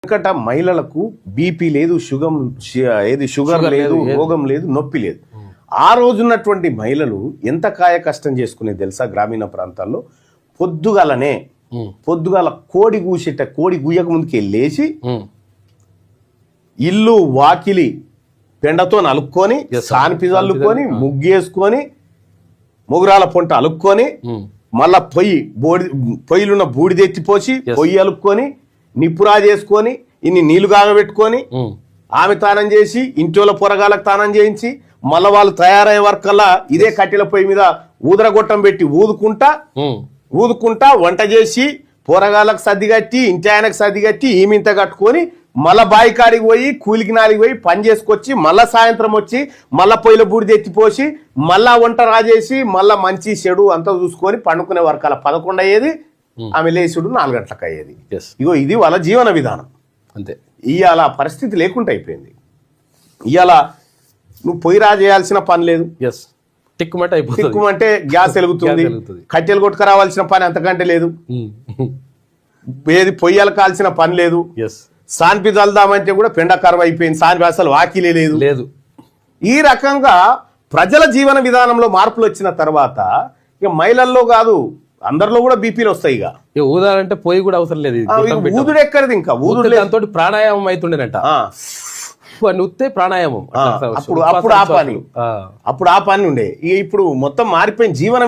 ఎందుకంటే మహిళలకు బీపీ లేదు, షుగర్ లేదు, రోగం లేదు, నొప్పి లేదు. ఆ రోజున్నటువంటి మహిళలు ఎంత కాయ కష్టం చేసుకునేది తెలుసా? గ్రామీణ ప్రాంతాల్లో పొద్దుగాల కోడి గూయక ముందుకి వెళ్ళేసి ఇల్లు వాకిలి పెండతో అలుక్కొని, సానిపి అల్లుకొని, ముగ్గేసుకొని, మొగురాల పొంట అలుక్కొని, మళ్ళా పొయ్యిలున్న బూడిద ఎత్తిపోసి పొయ్యి అలుక్కొని, నిప్పురా చేసుకొని, ఇన్ని నీళ్లు కాగబెట్టుకొని, ఆమె తానం చేసి, ఇంట్లో పొరగాలకు తానం చేయించి, మళ్ళా వాళ్ళు తయారయ్యే వరకల్లా ఇదే కట్టెల పొయ్యి మీద ఊదరగొట్టం పెట్టి ఊదుకుంటా వంట చేసి, పొరగాలకు సర్ది కట్టి, ఇంటి ఆయనకు సర్ది కట్టి, ఈమింత కట్టుకొని, మళ్ళా బాయి కాడికి పోయి, కూలికి నాలికి పోయి పని చేసుకొచ్చి, మళ్ళా సాయంత్రం వచ్చి, మళ్ళా పొయ్యిల బూడిద ఎత్తిపోసి, మళ్ళా వంట రాజేసి, మళ్ళా మంచి చెడు అంతా చూసుకొని పండుకునే వరకల్లా 11 అయ్యేది. ఆమె లేచుడు 4 గంటలకు అయ్యేది. ఇగో ఇది వాళ్ళ జీవన విధానం. అంతే. ఇవాళ పరిస్థితి లేకుండా అయిపోయింది. ఇవాళ నువ్వు పొయ్యి రాజేయాల్సిన పని లేదు, టిక్కుమంటే గ్యాస్ వెలుగుతుంది. కట్టెలు కొట్టుకురావాల్సిన పని అంతకంటే లేదు. ఏది పొయ్యాలు కాల్సిన పని లేదు. సాన్పి చల్దామంటే కూడా పెండ కరువు అయిపోయింది. సాన్పి అసలు వాకిలే లేదు. ఈ రకంగా ప్రజల జీవన విధానంలో మార్పులు వచ్చిన తర్వాత ఇక మహిళల్లో కాదు అందరిలో కూడా బీపీలు వస్తాయి. ఇక ఊదాలంటే పొయ్యి కూడా అవసరం లేదు. ఊదుడు ఎక్కడిది, ఇంకా ఊదుడు దాంతో ప్రాణాయామం అవుతుండేనట. నుత్తే ప్రాణాయామం. అప్పుడు ఆ పని ఉండే. ఇప్పుడు మొత్తం మారిపోయిన జీవన